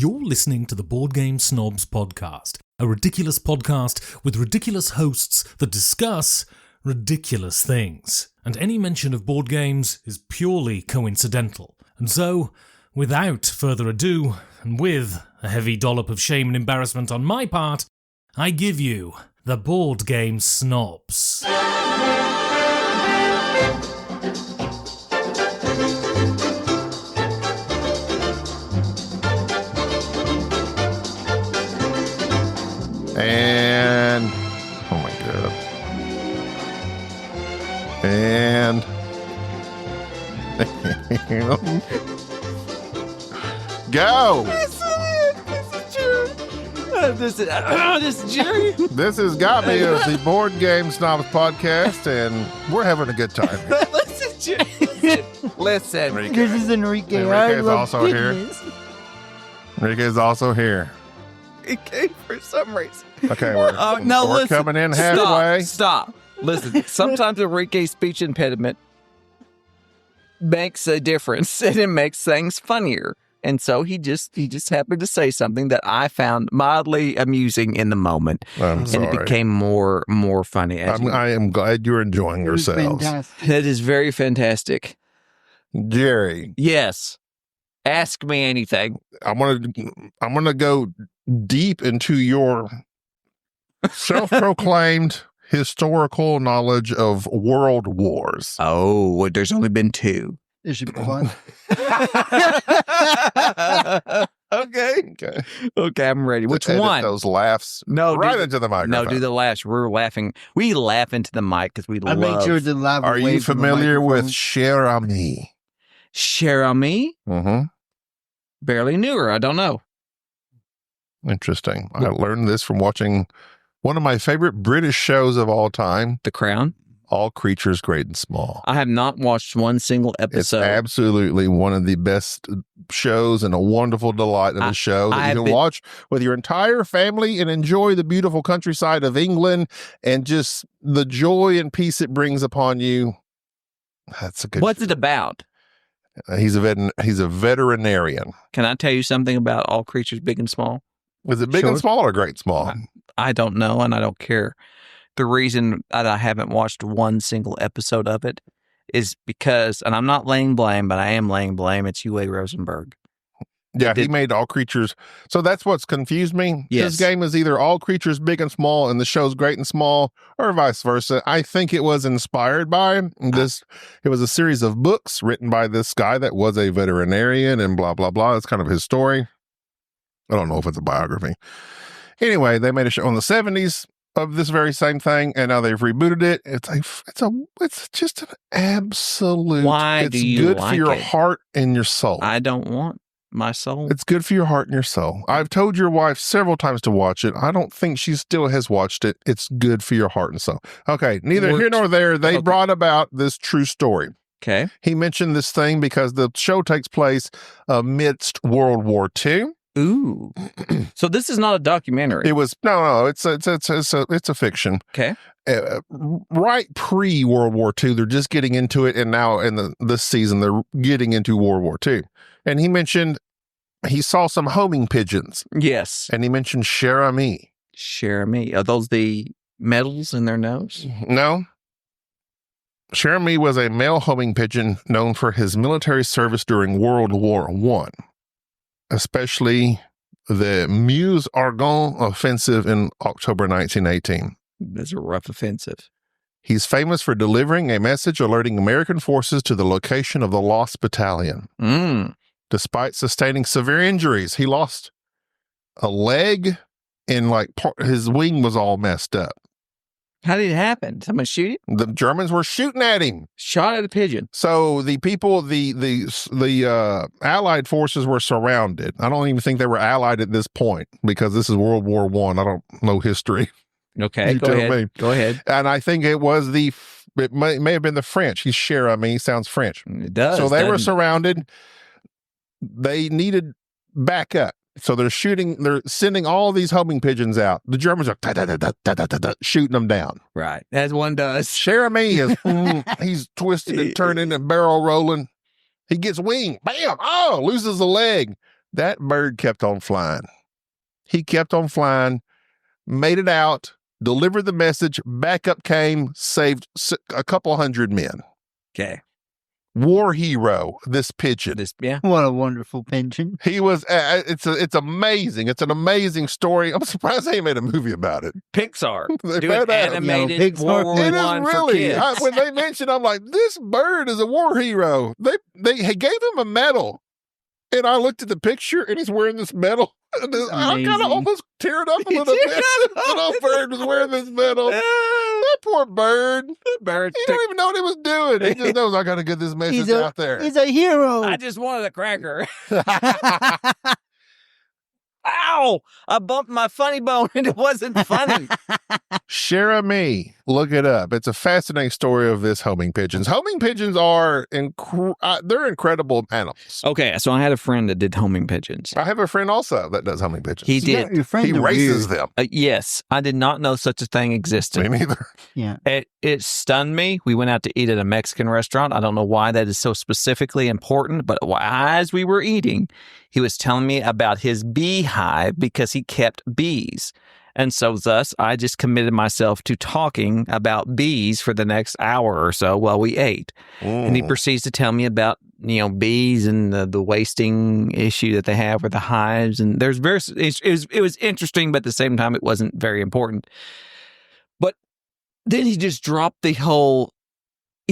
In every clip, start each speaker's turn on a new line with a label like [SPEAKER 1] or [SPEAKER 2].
[SPEAKER 1] You're listening to the Board Game Snobs podcast, a ridiculous podcast with ridiculous hosts that discuss ridiculous things. And any mention of board games is purely coincidental. And so, without further ado, and with a heavy dollop of shame and embarrassment on my part, I give you the Board Game Snobs.
[SPEAKER 2] And oh my god. And go.
[SPEAKER 3] This is Jerry.
[SPEAKER 2] This has got me as the Board Game Snobs podcast, and we're having a good time.
[SPEAKER 3] Listen, Jerry. Listen.
[SPEAKER 2] Enrique.
[SPEAKER 4] This is Enrique.
[SPEAKER 2] Enrique is
[SPEAKER 4] I love
[SPEAKER 2] also here.
[SPEAKER 4] goodness.
[SPEAKER 2] Enrique is also here.
[SPEAKER 3] It came for some reason.
[SPEAKER 2] Okay, we're
[SPEAKER 3] listen.
[SPEAKER 2] coming in halfway.
[SPEAKER 3] Stop. Listen, sometimes Enrique's speech impediment makes a difference, and it makes things funnier. And so he just happened to say something that I found mildly amusing in the moment.
[SPEAKER 2] I'm sorry.
[SPEAKER 3] And it became more funny.
[SPEAKER 2] I am glad you're enjoying
[SPEAKER 4] It was
[SPEAKER 2] yourselves.
[SPEAKER 4] fantastic.
[SPEAKER 3] That is very fantastic.
[SPEAKER 2] Jerry,
[SPEAKER 3] Yes. Ask me anything.
[SPEAKER 2] I'm gonna go deep into your self-proclaimed historical knowledge of world wars.
[SPEAKER 3] Oh, well, there's only been two.
[SPEAKER 4] It should be fun.
[SPEAKER 3] Okay. Okay, I'm ready. Which
[SPEAKER 2] Edit
[SPEAKER 3] one?
[SPEAKER 2] Those laughs
[SPEAKER 3] No,
[SPEAKER 2] right
[SPEAKER 3] do
[SPEAKER 2] into the microphone.
[SPEAKER 3] No, do the last. We're laughing. We laugh into the mic because we
[SPEAKER 4] I
[SPEAKER 3] love.
[SPEAKER 4] make sure to laugh.
[SPEAKER 2] Are
[SPEAKER 4] away
[SPEAKER 2] you
[SPEAKER 4] from the
[SPEAKER 2] familiar with
[SPEAKER 4] microphone.
[SPEAKER 2] Cher Ami?
[SPEAKER 3] Cher Ami?
[SPEAKER 2] Mm-hmm.
[SPEAKER 3] Barely knew her. I don't know.
[SPEAKER 2] Interesting. I learned this from watching one of my favorite British shows of all time,
[SPEAKER 3] The Crown?
[SPEAKER 2] All Creatures Great and Small.
[SPEAKER 3] I have not watched one single
[SPEAKER 2] It's
[SPEAKER 3] episode.
[SPEAKER 2] absolutely one of the best shows and a wonderful delight of a show that you can watch with your entire family and enjoy the beautiful countryside of England and just the joy and peace it brings upon you. That's a good.
[SPEAKER 3] What's it about?
[SPEAKER 2] He's a veterinarian.
[SPEAKER 3] Can I tell you something about All Creatures Big and Small?
[SPEAKER 2] Is it big and
[SPEAKER 3] Sure.
[SPEAKER 2] small or great small?
[SPEAKER 3] I don't know, and I don't care. The reason that I haven't watched one single episode of it is because, and I'm not laying blame, but I am laying blame. It's Uwe Rosenberg.
[SPEAKER 2] Yeah, he made All Creatures. So that's what's confused me.
[SPEAKER 3] Yes.
[SPEAKER 2] This game is either All Creatures Big and Small and the show's Great and Small, or vice versa. I think it was inspired by this. It was a series of books written by this guy that was a veterinarian and blah, blah, blah. That's kind of his story. I don't know if it's a biography. Anyway, they made a show in the 70s of this very same thing, and now they've rebooted it. It's just an absolute.
[SPEAKER 3] Why
[SPEAKER 2] it's
[SPEAKER 3] do you
[SPEAKER 2] good
[SPEAKER 3] like
[SPEAKER 2] for your
[SPEAKER 3] it?
[SPEAKER 2] heart and your soul.
[SPEAKER 3] I don't want my soul.
[SPEAKER 2] It's good for your heart and your soul. I've told your wife several times to watch it. I don't think she still has watched it. It's good for your heart and soul. Okay, neither here nor there. They brought about this true story.
[SPEAKER 3] Okay.
[SPEAKER 2] He mentioned this thing because the show takes place amidst World War II.
[SPEAKER 3] Ooh. So this is not a documentary.
[SPEAKER 2] It was no. It's a fiction.
[SPEAKER 3] Okay.
[SPEAKER 2] Right pre World War II, they're just getting into it, and now in this season they're getting into World War II. And he mentioned he saw some homing pigeons,
[SPEAKER 3] Yes.
[SPEAKER 2] and he mentioned Cher Ami.
[SPEAKER 3] Cher Ami. Are those the medals in their nose?
[SPEAKER 2] No. Cher Ami was a male homing pigeon known for his military service during World War I, especially the Meuse-Argonne offensive in October 1918.
[SPEAKER 3] That's a rough offensive.
[SPEAKER 2] He's famous for delivering a message alerting American forces to the location of the lost battalion. Despite sustaining severe injuries, he lost a leg and his wing was all messed up.
[SPEAKER 3] How did it happen? Someone shoot him?
[SPEAKER 2] The Germans were shooting at him.
[SPEAKER 3] Shot at a pigeon.
[SPEAKER 2] So the people, the Allied forces were surrounded. I don't even think they were Allied at this point because this is World War I. I don't know history.
[SPEAKER 3] Okay,
[SPEAKER 2] You
[SPEAKER 3] go
[SPEAKER 2] tell
[SPEAKER 3] ahead.
[SPEAKER 2] me.
[SPEAKER 3] Go ahead.
[SPEAKER 2] And I think it may have been the French. He's Cher Ami, sounds French.
[SPEAKER 3] It does.
[SPEAKER 2] So they were
[SPEAKER 3] doesn't it?
[SPEAKER 2] surrounded. They needed backup. So they're sending all these homing pigeons out. The Germans are shooting them down.
[SPEAKER 3] Right. As one does.
[SPEAKER 2] Cher Ami is, he's twisted and turning and barrel rolling. He gets winged. Bam! Oh, loses a leg. That bird kept on flying. He kept on flying, made it out, delivered the message, backup came, saved a couple hundred men.
[SPEAKER 3] Okay.
[SPEAKER 2] War hero, this pigeon.
[SPEAKER 4] What a wonderful pigeon.
[SPEAKER 2] He was, it's amazing. It's an amazing story. I'm surprised they made a movie about it.
[SPEAKER 3] Pixar.
[SPEAKER 2] They
[SPEAKER 3] Doing
[SPEAKER 2] better have.
[SPEAKER 3] animated
[SPEAKER 4] Pixar.
[SPEAKER 3] World War
[SPEAKER 2] It is
[SPEAKER 3] I for
[SPEAKER 2] really.
[SPEAKER 3] kids.
[SPEAKER 2] When they mentioned, I'm like, this bird is a war hero. They gave him a medal, and I looked at the picture, and he's wearing this medal. And I kind of
[SPEAKER 4] Amazing.
[SPEAKER 2] almost teared up a little bit. Little bird was wearing this medal. That poor bird.
[SPEAKER 3] Bird
[SPEAKER 2] He don't even know what he was doing. He just knows I got to get this message out there.
[SPEAKER 4] He's a hero.
[SPEAKER 3] I just wanted a cracker. Ow! I bumped my funny bone and it wasn't funny.
[SPEAKER 2] Cher Ami, look it up. It's a fascinating story of this homing pigeons. Homing pigeons are they're incredible animals.
[SPEAKER 3] Okay, so I had a friend that did homing pigeons.
[SPEAKER 2] I have a friend also that does homing pigeons.
[SPEAKER 3] He did.
[SPEAKER 4] Your friends
[SPEAKER 2] He
[SPEAKER 4] are
[SPEAKER 2] races
[SPEAKER 4] weird.
[SPEAKER 2] them.
[SPEAKER 3] Yes, I did not know such a thing existed.
[SPEAKER 2] Me neither.
[SPEAKER 4] Yeah.
[SPEAKER 3] It stunned me. We went out to eat at a Mexican restaurant. I don't know why that is so specifically important, but as we were eating, he was telling me about his beehive because he kept bees. And so thus, I just committed myself to talking about bees for the next hour or so while we ate. And he proceeds to tell me about, bees and the wasting issue that they have with the hives. And there's it was interesting, but at the same time, it wasn't very important. But then he just dropped he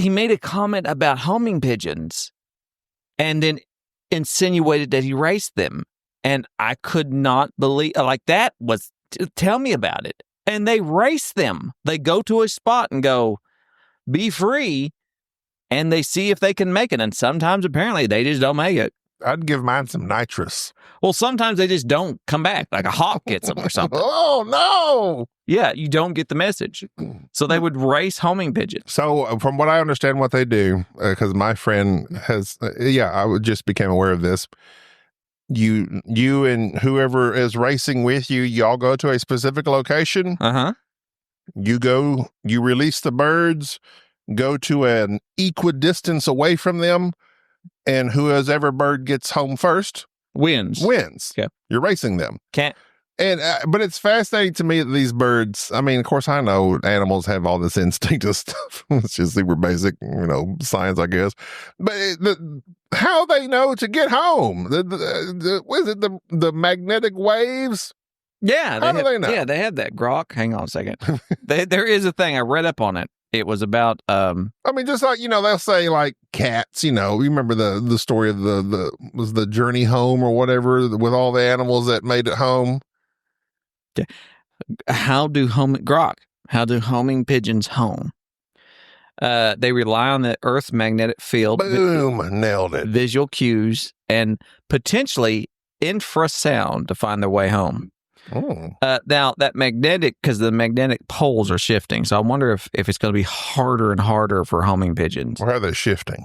[SPEAKER 3] made a comment about homing pigeons and then insinuated that he raced them. And I could not believe, tell me about it. And they race them. They go to a spot and go, be free. And they see if they can make it. And sometimes apparently they just don't make it.
[SPEAKER 2] I'd give mine some nitrous.
[SPEAKER 3] Well, sometimes they just don't come back. Like a hawk gets them or something.
[SPEAKER 2] Oh, no.
[SPEAKER 3] Yeah, you don't get the message. So they would race homing pigeons.
[SPEAKER 2] So from what I understand what they do, because my friend has, I just became aware of this. You and whoever is racing with you, y'all go to a specific location.
[SPEAKER 3] Uh-huh.
[SPEAKER 2] You release the birds, go to an equidistance away from them, and whoever bird gets home first
[SPEAKER 3] Wins.
[SPEAKER 2] Yeah. You're racing them.
[SPEAKER 3] Can't.
[SPEAKER 2] And but it's fascinating to me that these birds, I mean, of course, I know animals have all this instinct and stuff. It's just super basic, science, I guess. But how they know to get home? Was it the magnetic waves?
[SPEAKER 3] Yeah.
[SPEAKER 2] How do they know?
[SPEAKER 3] Yeah, they have that. Grok. Hang on a second. There is a thing. I read up on it. It was about
[SPEAKER 2] I mean, just like, they'll say like cats, you remember the story of was the journey home or whatever with all the animals that made it home.
[SPEAKER 3] How do homing pigeons home? They rely on the Earth's magnetic field.
[SPEAKER 2] Boom, nailed it.
[SPEAKER 3] Visual cues and potentially infrasound to find their way home.
[SPEAKER 2] Oh.
[SPEAKER 3] Now that because the magnetic poles are shifting, so I wonder if it's going to be harder and harder for homing pigeons.
[SPEAKER 2] Or are they shifting?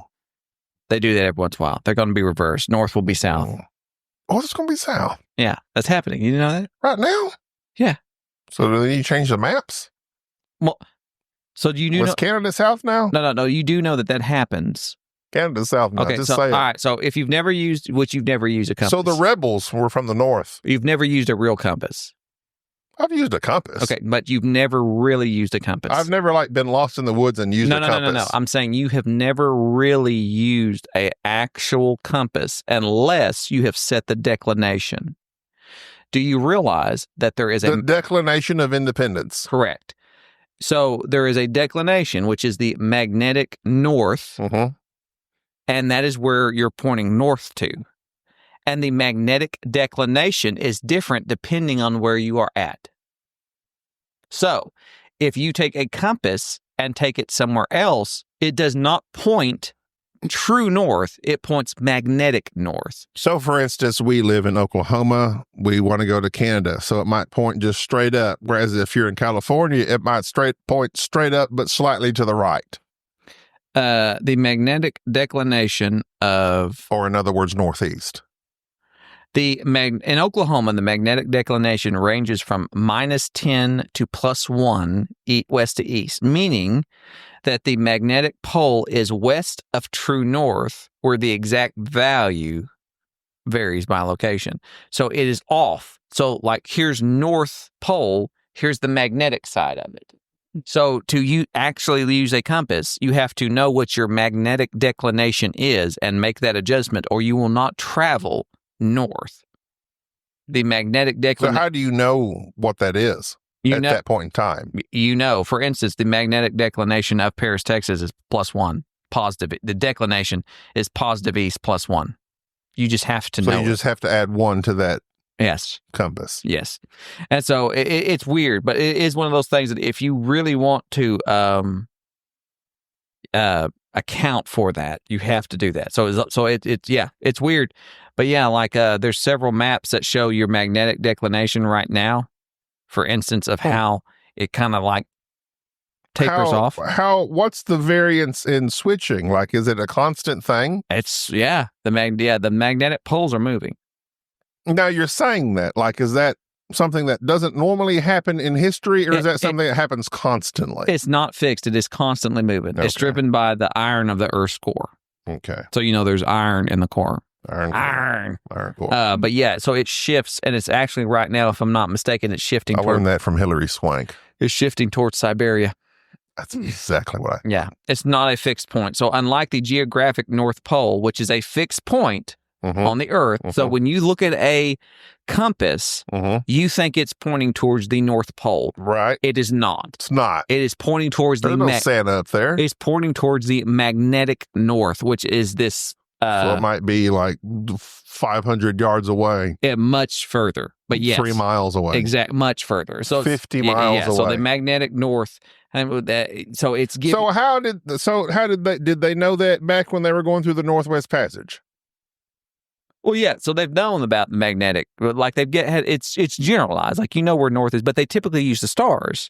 [SPEAKER 3] They do that every once in a while. They're going to be reversed. North will be south.
[SPEAKER 2] Oh, it's going to be south.
[SPEAKER 3] Yeah, that's happening. You know that?
[SPEAKER 2] Right now?
[SPEAKER 3] Yeah.
[SPEAKER 2] So do you change the maps?
[SPEAKER 3] Well, so do you know?
[SPEAKER 2] Was Canada south now?
[SPEAKER 3] No. You do know that happens.
[SPEAKER 2] Canada's south now.
[SPEAKER 3] Okay,
[SPEAKER 2] Just
[SPEAKER 3] so
[SPEAKER 2] say it.
[SPEAKER 3] all right. So if you've never used a compass.
[SPEAKER 2] So the rebels were from the north.
[SPEAKER 3] You've never used a real compass.
[SPEAKER 2] I've used a compass.
[SPEAKER 3] Okay, but you've never really used a compass.
[SPEAKER 2] I've never been lost in the woods and used a compass.
[SPEAKER 3] No. I'm saying you have never really used an actual compass unless you have set the declination. Do you realize that there is
[SPEAKER 2] the Declination of Independence?
[SPEAKER 3] Correct. So there is a declination, which is the magnetic north, and that is where you're pointing north to. And the magnetic declination is different depending on where you are at. So if you take a compass and take it somewhere else, it does not point true north, it points magnetic north.
[SPEAKER 2] So, for instance, we live in Oklahoma. We want to go to Canada, so it might point just straight up. Whereas if you're in California, it might point straight up, but slightly to the right.
[SPEAKER 3] The magnetic declination of...
[SPEAKER 2] Or in other words, northeast.
[SPEAKER 3] In Oklahoma, the magnetic declination ranges from -10 to +1 west to east, meaning that the magnetic pole is west of true north, where the exact value varies by location. So it is off. So like here's North Pole, here's the magnetic side of it. So to actually use a compass, you have to know what your magnetic declination is and make that adjustment, or you will not travel north. The magnetic declination.
[SPEAKER 2] So how do you know what that is at that point in time?
[SPEAKER 3] For instance, the magnetic declination of Paris, Texas is +1, positive. The declination is positive east +1. You just have to know.
[SPEAKER 2] So you just have to add 1 to that.
[SPEAKER 3] Yes.
[SPEAKER 2] Compass.
[SPEAKER 3] Yes. And so it's weird, but it is one of those things that if you really want to account for that, you have to do that. So it's weird. But yeah, like there's several maps that show your magnetic declination right now, for instance, of how it kind of like tapers off.
[SPEAKER 2] What's the variance in switching? Like, is it a constant thing?
[SPEAKER 3] It's, the magnetic poles are moving.
[SPEAKER 2] Now you're saying that, like, is that something that doesn't normally happen in history, or is that something that happens constantly?
[SPEAKER 3] It's not fixed. It is constantly moving. Okay. It's driven by the iron of the Earth's core.
[SPEAKER 2] Okay.
[SPEAKER 3] So, there's iron in the core.
[SPEAKER 2] Iron core.
[SPEAKER 3] But yeah, so it shifts, and it's actually right now, if I'm not mistaken, it's shifting.
[SPEAKER 2] I learned that from Hillary Swank.
[SPEAKER 3] It's shifting towards Siberia.
[SPEAKER 2] That's exactly what
[SPEAKER 3] Yeah, it's not a fixed point. So unlike the geographic North Pole, which is a fixed point on the Earth, so when you look at a compass, you think it's pointing towards the North Pole.
[SPEAKER 2] Right.
[SPEAKER 3] It is not.
[SPEAKER 2] It's not.
[SPEAKER 3] It is pointing towards
[SPEAKER 2] There's no Santa up there.
[SPEAKER 3] It's pointing towards the magnetic north, which is this.
[SPEAKER 2] So it might be like 500 yards away.
[SPEAKER 3] Much further, but yes.
[SPEAKER 2] 3 miles away.
[SPEAKER 3] Much further. So
[SPEAKER 2] 50 miles away.
[SPEAKER 3] So the magnetic north, so it's giving.
[SPEAKER 2] So how did they know that back when they were going through the Northwest Passage?
[SPEAKER 3] Well, yeah. So they've known about the magnetic, like it's generalized, like where north is, but they typically use the stars.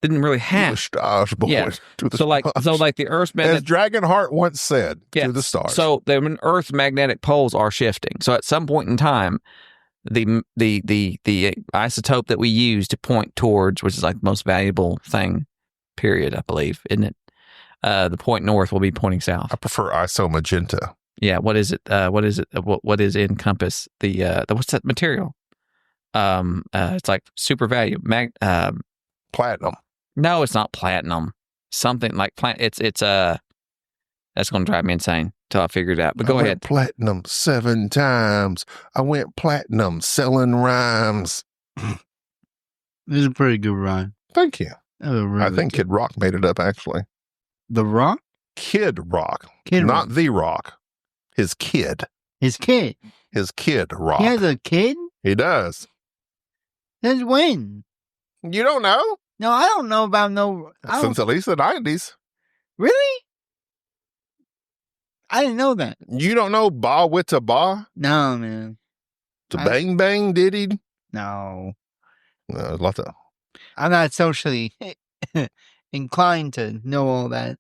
[SPEAKER 3] Didn't really have
[SPEAKER 2] the stars, boys.
[SPEAKER 3] Yeah.
[SPEAKER 2] To the
[SPEAKER 3] stars. like the Earth's
[SPEAKER 2] as Dragonheart once said, to the stars.
[SPEAKER 3] So the Earth's magnetic poles are shifting. So at some point in time, the isotope that we use to point towards, which is like the most valuable thing, period, I believe, isn't it? The point north will be pointing south.
[SPEAKER 2] I prefer iso magenta.
[SPEAKER 3] Yeah. What is it? What is it? What is in compass? The what's that material? It's like super value.
[SPEAKER 2] Platinum.
[SPEAKER 3] No, it's not platinum. Something like it's that's going to drive me insane until I figure it out. But go ahead.
[SPEAKER 2] Platinum 7 times. I went platinum selling rhymes.
[SPEAKER 4] This is a pretty good rhyme.
[SPEAKER 2] Thank you.
[SPEAKER 4] Really
[SPEAKER 2] I think Kid Rock made it up, actually.
[SPEAKER 4] The Rock?
[SPEAKER 2] Kid Rock.
[SPEAKER 4] Kid
[SPEAKER 2] Not
[SPEAKER 4] Rock.
[SPEAKER 2] The Rock. His kid.
[SPEAKER 4] His kid.
[SPEAKER 2] His kid Rock.
[SPEAKER 4] He has a kid?
[SPEAKER 2] He does.
[SPEAKER 4] Since when?
[SPEAKER 2] You don't know?
[SPEAKER 4] No, I don't know about no.
[SPEAKER 2] Since at least the 90s.
[SPEAKER 4] Really? I didn't know that.
[SPEAKER 2] You don't know Ba Witta Ba?
[SPEAKER 4] No, man.
[SPEAKER 2] To Bang Bang Diddy?
[SPEAKER 4] No.
[SPEAKER 2] No, lots of.
[SPEAKER 4] I'm not socially inclined to know all that.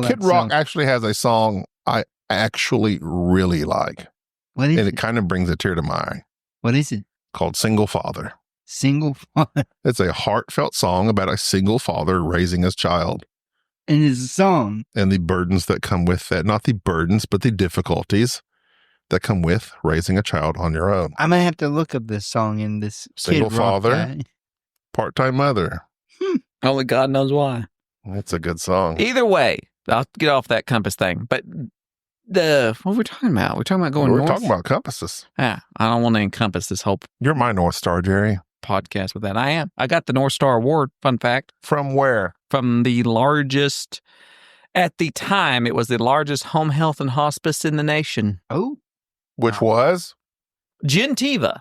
[SPEAKER 2] Kid Rock actually has a song I actually really like.
[SPEAKER 4] What is it?
[SPEAKER 2] And it kind of brings a tear to my eye.
[SPEAKER 4] What is it?
[SPEAKER 2] Called Single Father.
[SPEAKER 4] Single father.
[SPEAKER 2] It's a heartfelt song about a single father raising his child.
[SPEAKER 4] And it's a song.
[SPEAKER 2] And the burdens that come with that. Not the burdens, but the difficulties that come with raising a child on your own.
[SPEAKER 4] I might have to look up this song in this
[SPEAKER 2] Single
[SPEAKER 4] Kid Rock
[SPEAKER 2] father,
[SPEAKER 4] guy.
[SPEAKER 2] part-time mother.
[SPEAKER 3] Only God knows why.
[SPEAKER 2] It's a good song.
[SPEAKER 3] Either way, I'll get off that compass thing. But what were we talking about? We're talking about going north?
[SPEAKER 2] We're talking about compasses.
[SPEAKER 3] Yeah, I don't want to encompass this whole
[SPEAKER 2] You're my North Star, Jerry.
[SPEAKER 3] podcast with that. I am. I got the North Star Award, fun fact.
[SPEAKER 2] From where?
[SPEAKER 3] From the largest, at the time, it was the largest home health and hospice in the nation.
[SPEAKER 4] Oh.
[SPEAKER 2] Which was?
[SPEAKER 3] Gentiva.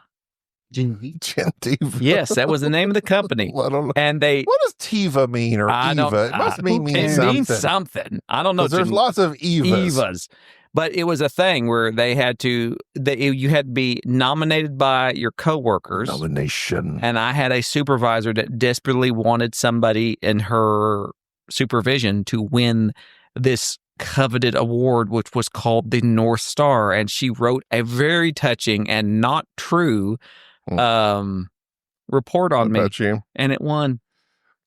[SPEAKER 2] Gentiva.
[SPEAKER 3] Yes, that was the name of the company.
[SPEAKER 2] I don't know.
[SPEAKER 3] And
[SPEAKER 2] what does Tiva mean or Eva? It must mean something.
[SPEAKER 3] It means something. I don't know.
[SPEAKER 2] There's lots of
[SPEAKER 3] Evas. But it was a thing where you had to be nominated by your coworkers.
[SPEAKER 2] Nomination.
[SPEAKER 3] And I had a supervisor that desperately wanted somebody in her supervision to win this coveted award, which was called the North Star. And she wrote a very touching and not true report on me.
[SPEAKER 2] You.
[SPEAKER 3] And it won.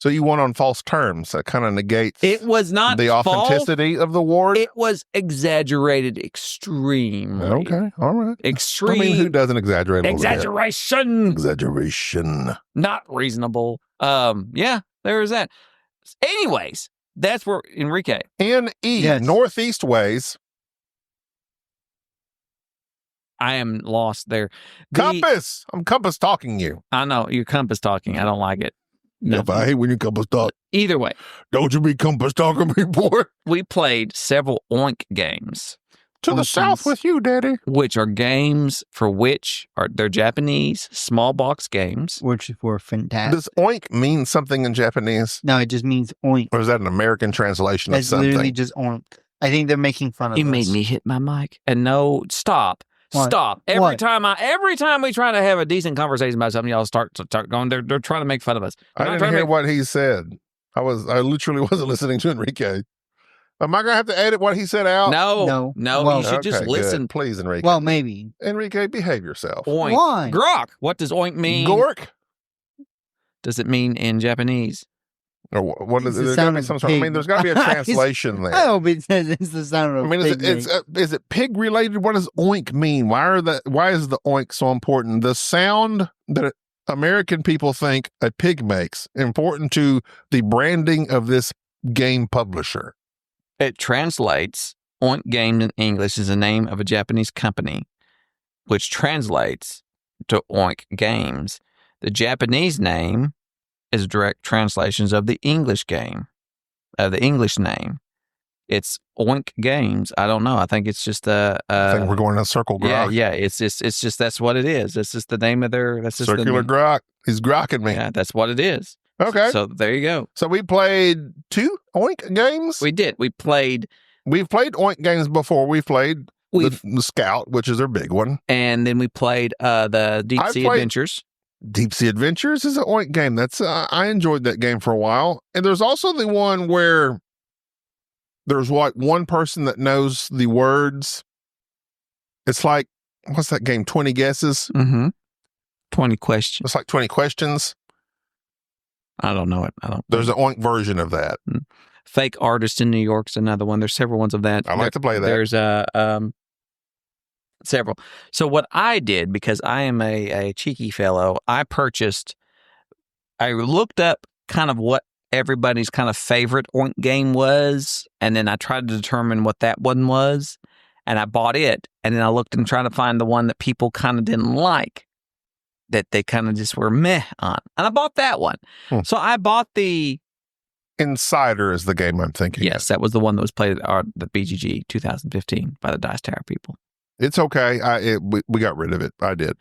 [SPEAKER 2] So you won on false terms. That kind of negates
[SPEAKER 3] It was not
[SPEAKER 2] the
[SPEAKER 3] false.
[SPEAKER 2] authenticity of the award.
[SPEAKER 3] It was exaggerated extremely.
[SPEAKER 2] Okay, all right.
[SPEAKER 3] Extreme.
[SPEAKER 2] I mean, who doesn't exaggerate a little bit?
[SPEAKER 3] Exaggeration.
[SPEAKER 2] Exaggeration.
[SPEAKER 3] Not reasonable. Yeah, there is that. Anyways, that's where Enrique.
[SPEAKER 2] NE,
[SPEAKER 4] Yes.
[SPEAKER 2] northeast ways.
[SPEAKER 3] I am lost there.
[SPEAKER 2] Compass. I'm compass talking you.
[SPEAKER 3] I know you're compass talking. I don't like it.
[SPEAKER 2] Yeah, but I hate when you compass talk.
[SPEAKER 3] Either way,
[SPEAKER 2] Don't you be compass talking me, boy.
[SPEAKER 3] we played several OINK games,
[SPEAKER 2] To the
[SPEAKER 4] Oinkies.
[SPEAKER 2] south with you, daddy.
[SPEAKER 3] which are games for which are they're Japanese small box games.
[SPEAKER 4] Which were fantastic.
[SPEAKER 2] Does oink mean something in Japanese?
[SPEAKER 4] No, it just means oink.
[SPEAKER 2] Or is that an American translation of
[SPEAKER 4] That's literally
[SPEAKER 2] something?
[SPEAKER 4] just oink. I think they're making fun of
[SPEAKER 3] You
[SPEAKER 4] us.
[SPEAKER 3] made me hit my mic. And no, stop.
[SPEAKER 4] What?
[SPEAKER 3] Stop. Every
[SPEAKER 4] What?
[SPEAKER 3] time we try to have a decent conversation about something, y'all start going, they're trying to make fun of us.
[SPEAKER 2] I
[SPEAKER 3] They're not
[SPEAKER 2] didn't
[SPEAKER 3] trying to
[SPEAKER 2] hear
[SPEAKER 3] make-
[SPEAKER 2] what he said. I literally wasn't listening to Enrique. Am I going to have to edit what he said out?
[SPEAKER 3] No.
[SPEAKER 4] Well-
[SPEAKER 3] You should just
[SPEAKER 2] Okay,
[SPEAKER 3] listen.
[SPEAKER 2] good. Please, Enrique.
[SPEAKER 4] Well, maybe.
[SPEAKER 2] Enrique, behave yourself.
[SPEAKER 3] Oink.
[SPEAKER 4] Why?
[SPEAKER 3] Grok. What does oink mean?
[SPEAKER 2] Gork?
[SPEAKER 3] Does it mean in Japanese?
[SPEAKER 2] Or what is
[SPEAKER 4] It's
[SPEAKER 2] it?
[SPEAKER 4] the
[SPEAKER 2] There's got to
[SPEAKER 4] sound
[SPEAKER 2] be
[SPEAKER 4] of
[SPEAKER 2] some sort of, I mean,
[SPEAKER 4] pig.
[SPEAKER 2] there's got to be a translation
[SPEAKER 4] I
[SPEAKER 2] there.
[SPEAKER 4] hope it says it's the sound of
[SPEAKER 2] I mean,
[SPEAKER 4] pig.
[SPEAKER 2] is it pig related? What does oink mean? Why is the oink so important? The sound that American people think a pig makes important to the branding of this game publisher.
[SPEAKER 3] It translates OINK Games in English is the name of a Japanese company, which translates to OINK Games. The Japanese name is direct translations of the English game, of the English name. It's OINK Games. I don't know. I think it's just
[SPEAKER 2] I think we're going in a circle grok.
[SPEAKER 3] yeah. It's just that's what it is. It's just the name of their. That's just
[SPEAKER 2] Circular
[SPEAKER 3] the,
[SPEAKER 2] grok. He's grokking me.
[SPEAKER 3] Yeah, that's what it is.
[SPEAKER 2] Okay.
[SPEAKER 3] So there you go.
[SPEAKER 2] So we played 2 oink games.
[SPEAKER 3] We did. We played.
[SPEAKER 2] We've played oink games before. We've played
[SPEAKER 3] We've
[SPEAKER 2] the Scout, which is their big one.
[SPEAKER 3] and then we played the Deep
[SPEAKER 2] I
[SPEAKER 3] Sea
[SPEAKER 2] played-
[SPEAKER 3] Adventures.
[SPEAKER 2] Deep Sea Adventures is an oink game. That's I enjoyed that game for a while. And there's also the one where there's one person that knows the words. It's like, what's that game? 20 guesses.
[SPEAKER 3] Mm-hmm. 20 questions.
[SPEAKER 2] It's like 20 questions.
[SPEAKER 3] I don't know it. I don't.
[SPEAKER 2] There's an oink version of that.
[SPEAKER 3] Fake Artist in New York's another one. There's several ones of that.
[SPEAKER 2] I like to play that.
[SPEAKER 3] There's several. So what I did, because I am a cheeky fellow, I looked up kind of what everybody's kind of favorite OINK game was, and then I tried to determine what that one was, and I bought it, and then I looked and tried to find the one that people kind of didn't like, that they kind of just were meh on, and I bought that one. So I bought the
[SPEAKER 2] Insider is the game I'm thinking.
[SPEAKER 3] Yes, that was the one that was played at the BGG 2015 by the Dice Tower people.
[SPEAKER 2] It's okay. We got rid of it. I did.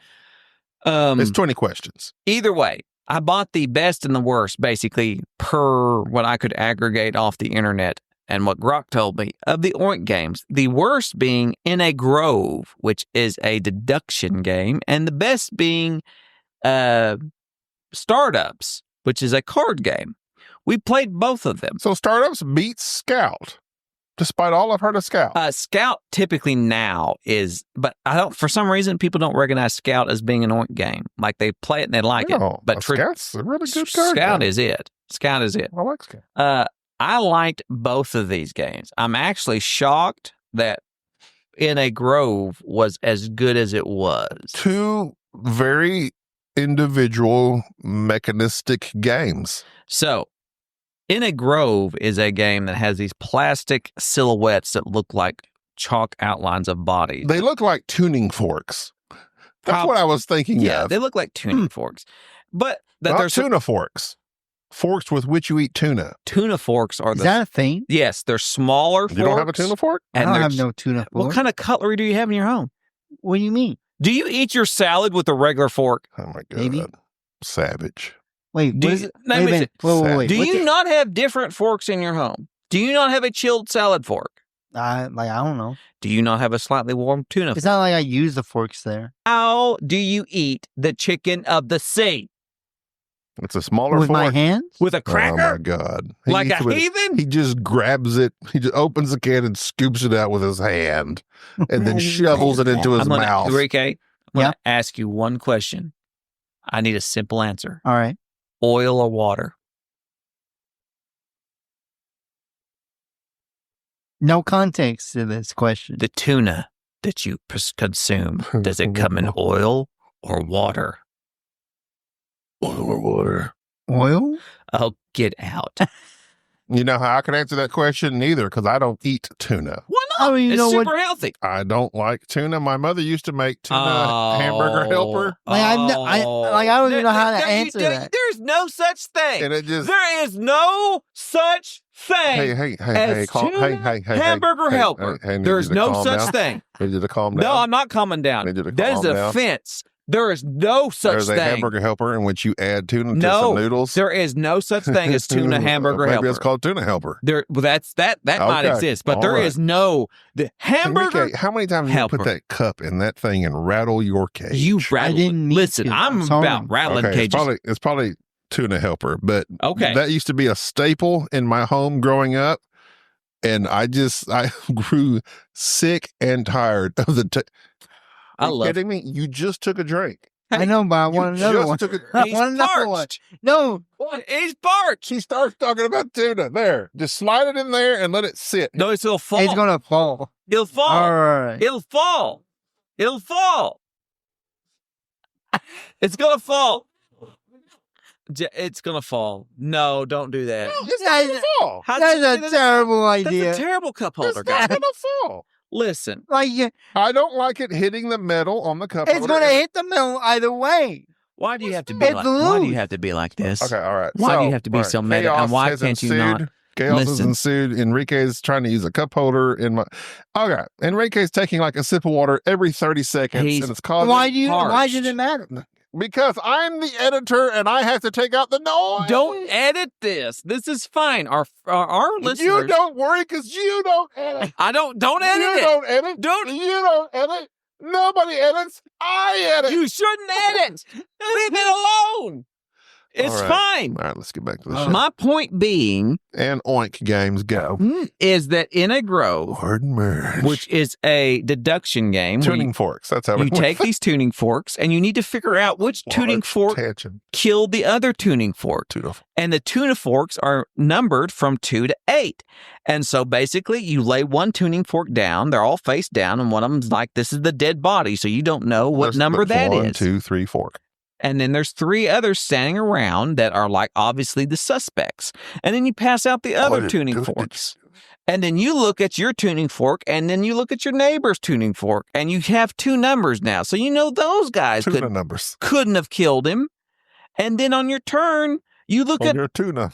[SPEAKER 2] It's 20 questions.
[SPEAKER 3] Either way, I bought the best and the worst, basically, per what I could aggregate off the internet and what Grok told me of the OINK games. The worst being In a Grove, which is a deduction game, and the best being Startups, which is a card game. We played both of them.
[SPEAKER 2] So Startups beats Scout, despite all I've heard of Scout.
[SPEAKER 3] Scout typically now is, but I don't. For some reason, people don't recognize Scout as being an OINK game. Like they play it and they like it, but
[SPEAKER 2] Scout's a really good card
[SPEAKER 3] Scout
[SPEAKER 2] game.
[SPEAKER 3] is it. Scout is it.
[SPEAKER 2] I like Scout.
[SPEAKER 3] I liked both of these games. I'm actually shocked that In a Grove was as good as it was.
[SPEAKER 2] 2 very individual mechanistic games.
[SPEAKER 3] So, In a Grove is a game that has these plastic silhouettes that look like chalk outlines of bodies.
[SPEAKER 2] They look like tuning forks. That's what I was thinking
[SPEAKER 3] Yeah,
[SPEAKER 2] of.
[SPEAKER 3] they look like tuning forks. But that
[SPEAKER 2] Not
[SPEAKER 3] there's
[SPEAKER 2] tuna forks. Forks with which you eat tuna.
[SPEAKER 3] tuna forks are
[SPEAKER 4] Is that a thing?
[SPEAKER 3] yes, they're smaller forks.
[SPEAKER 2] You don't have a tuna fork?
[SPEAKER 4] I
[SPEAKER 3] and
[SPEAKER 4] don't
[SPEAKER 3] they're
[SPEAKER 4] have no tuna fork.
[SPEAKER 3] What kind of cutlery do you have in your home?
[SPEAKER 4] What do you mean?
[SPEAKER 3] Do you eat your salad with a regular fork?
[SPEAKER 2] Oh my God.
[SPEAKER 4] Maybe.
[SPEAKER 2] Savage.
[SPEAKER 4] Wait,
[SPEAKER 3] Do
[SPEAKER 4] what
[SPEAKER 3] you-
[SPEAKER 4] is it?
[SPEAKER 3] let
[SPEAKER 4] Wait
[SPEAKER 3] me
[SPEAKER 4] a minute.
[SPEAKER 2] say-
[SPEAKER 4] Wait.
[SPEAKER 3] Do
[SPEAKER 4] What's
[SPEAKER 3] you
[SPEAKER 4] it?
[SPEAKER 3] not have different forks in your home? Do you not have a chilled salad fork?
[SPEAKER 4] I don't know.
[SPEAKER 3] Do you not have a slightly warm tuna fork?
[SPEAKER 4] It's not like I use the forks there.
[SPEAKER 3] How do you eat the chicken of the sea?
[SPEAKER 2] It's a smaller
[SPEAKER 4] With
[SPEAKER 2] fork.
[SPEAKER 4] my hands?
[SPEAKER 3] With a
[SPEAKER 2] Oh my
[SPEAKER 3] cracker?
[SPEAKER 2] God.
[SPEAKER 3] Like
[SPEAKER 2] eats
[SPEAKER 3] a
[SPEAKER 2] with-
[SPEAKER 3] heathen?
[SPEAKER 2] He just grabs it. He just opens the can and scoops it out with his hand and then shovels it into his
[SPEAKER 3] I'm gonna,
[SPEAKER 2] mouth.
[SPEAKER 3] Enrique, I'm going
[SPEAKER 4] Yeah.
[SPEAKER 3] to ask you one question. I need a simple answer.
[SPEAKER 4] All right.
[SPEAKER 3] Oil or water?
[SPEAKER 4] No context to this question.
[SPEAKER 3] The tuna that you consume, does it come in oil or water?
[SPEAKER 2] Oil or water?
[SPEAKER 4] Oil?
[SPEAKER 3] Oh, get out.
[SPEAKER 2] You know how I can answer that question? Neither, because I don't eat tuna.
[SPEAKER 3] Why not?
[SPEAKER 4] Oh, you
[SPEAKER 3] It's
[SPEAKER 4] know what?
[SPEAKER 3] super healthy.
[SPEAKER 2] I don't like tuna. My mother used to make tuna hamburger helper,
[SPEAKER 4] Like, I don't even know how to answer that.
[SPEAKER 3] There's no such thing.
[SPEAKER 2] and it just
[SPEAKER 3] There is no such thing
[SPEAKER 2] hey,
[SPEAKER 3] as tuna hamburger helper. There's no such thing.
[SPEAKER 2] Need you to calm down.
[SPEAKER 3] No, I'm not calming down.
[SPEAKER 2] Need you to
[SPEAKER 3] That is
[SPEAKER 2] calm
[SPEAKER 3] an
[SPEAKER 2] down.
[SPEAKER 3] offense. There is no such
[SPEAKER 2] There's a
[SPEAKER 3] thing.
[SPEAKER 2] hamburger helper in which you add tuna to
[SPEAKER 3] No,
[SPEAKER 2] some noodles.
[SPEAKER 3] there is no such thing as tuna hamburger
[SPEAKER 2] Maybe
[SPEAKER 3] helper.
[SPEAKER 2] it's called tuna helper.
[SPEAKER 3] That might
[SPEAKER 2] Okay,
[SPEAKER 3] exist, but
[SPEAKER 2] all
[SPEAKER 3] there
[SPEAKER 2] right.
[SPEAKER 3] is no the hamburger.
[SPEAKER 2] Enrique, how many times have you
[SPEAKER 3] helper.
[SPEAKER 2] put that cup in that thing and rattle your cage?
[SPEAKER 3] You
[SPEAKER 4] I
[SPEAKER 3] rattle.
[SPEAKER 4] didn't mean
[SPEAKER 3] Listen,
[SPEAKER 4] to.
[SPEAKER 3] I'm
[SPEAKER 4] Sorry.
[SPEAKER 3] about rattling
[SPEAKER 2] okay,
[SPEAKER 3] cages.
[SPEAKER 2] it's probably tuna helper, but
[SPEAKER 3] Okay.
[SPEAKER 2] that used to be a staple in my home growing up, and I grew sick and tired of the.
[SPEAKER 3] I
[SPEAKER 2] Are you
[SPEAKER 3] love.
[SPEAKER 2] kidding me? You just took a drink.
[SPEAKER 4] I know, but I
[SPEAKER 2] You
[SPEAKER 4] want another
[SPEAKER 2] just
[SPEAKER 4] one.
[SPEAKER 2] took a-
[SPEAKER 4] I
[SPEAKER 3] He's
[SPEAKER 4] want another one.
[SPEAKER 3] parched.
[SPEAKER 4] No.
[SPEAKER 3] He's parched.
[SPEAKER 2] She starts talking about tuna. There, just slide it in there and let it sit.
[SPEAKER 3] No, it'll fall.
[SPEAKER 4] It's going to fall.
[SPEAKER 3] It'll fall.
[SPEAKER 4] All right.
[SPEAKER 3] It'll fall. It'll fall. It's gonna fall. It's gonna fall. No, don't do that.
[SPEAKER 2] It's not gonna fall.
[SPEAKER 3] How'd
[SPEAKER 4] That's
[SPEAKER 3] you say
[SPEAKER 4] a
[SPEAKER 3] that?
[SPEAKER 4] terrible
[SPEAKER 3] That's
[SPEAKER 4] idea.
[SPEAKER 3] a terrible cup
[SPEAKER 2] It's
[SPEAKER 3] holder,
[SPEAKER 2] not
[SPEAKER 3] guy.
[SPEAKER 2] gonna fall.
[SPEAKER 3] Listen,
[SPEAKER 4] Like,
[SPEAKER 2] I don't like it hitting the metal on the cup
[SPEAKER 4] it's
[SPEAKER 2] holder.
[SPEAKER 4] going to hit the middle either way.
[SPEAKER 3] why do you have to be
[SPEAKER 4] It's
[SPEAKER 3] like? Why do you
[SPEAKER 4] loose.
[SPEAKER 3] have to be like this?
[SPEAKER 2] Okay, all right.
[SPEAKER 3] Why do you have to be
[SPEAKER 2] all right,
[SPEAKER 3] so meta?
[SPEAKER 2] chaos
[SPEAKER 3] And why
[SPEAKER 2] has
[SPEAKER 3] can't you not
[SPEAKER 2] ensued. Chaos has
[SPEAKER 3] listen?
[SPEAKER 2] ensued. Enrique's trying to use a cup holder in my. Okay, Enrique's taking like a sip of water every 30 seconds,
[SPEAKER 3] He's
[SPEAKER 2] and it's causing.
[SPEAKER 4] Why does
[SPEAKER 3] parched.
[SPEAKER 4] it matter?
[SPEAKER 2] Because I'm the editor and I have to take out the noise.
[SPEAKER 3] Don't edit this. This is fine. Our listeners.
[SPEAKER 2] You don't worry because you don't edit.
[SPEAKER 3] I don't edit
[SPEAKER 2] You
[SPEAKER 3] it.
[SPEAKER 2] don't edit.
[SPEAKER 3] Don't-
[SPEAKER 2] You don't edit. Nobody edits. I edit.
[SPEAKER 3] You shouldn't edit. Leave it alone. It's
[SPEAKER 2] All right.
[SPEAKER 3] fine.
[SPEAKER 2] All right, let's get back to the show.
[SPEAKER 3] My point being
[SPEAKER 2] And OINK Games go.
[SPEAKER 3] is that in a grove,
[SPEAKER 2] Word merge.
[SPEAKER 3] which is a deduction game, where
[SPEAKER 2] tuning forks. That's how
[SPEAKER 3] you
[SPEAKER 2] it
[SPEAKER 3] take these tuning forks and you need to figure out which tuning fork
[SPEAKER 2] Tangent.
[SPEAKER 3] killed the other tuning fork.
[SPEAKER 2] Tuna fork.
[SPEAKER 3] And the tuna forks are numbered from 2 to 8. And so basically, you lay one tuning fork down. They're all face down. And one of them's like, this is the dead body. So you don't know what number that is.
[SPEAKER 2] 1, 2, 3, 4.
[SPEAKER 3] And then there's 3 others standing around that are like obviously the suspects. And then you pass out the other tuning forks. And then you look at your tuning fork, and then you look at your neighbor's tuning fork, and you have 2 numbers now. So you know those guys
[SPEAKER 2] Tuna numbers.
[SPEAKER 3] couldn't have killed him. And then on your turn, you look
[SPEAKER 2] On
[SPEAKER 3] at
[SPEAKER 2] your tuna.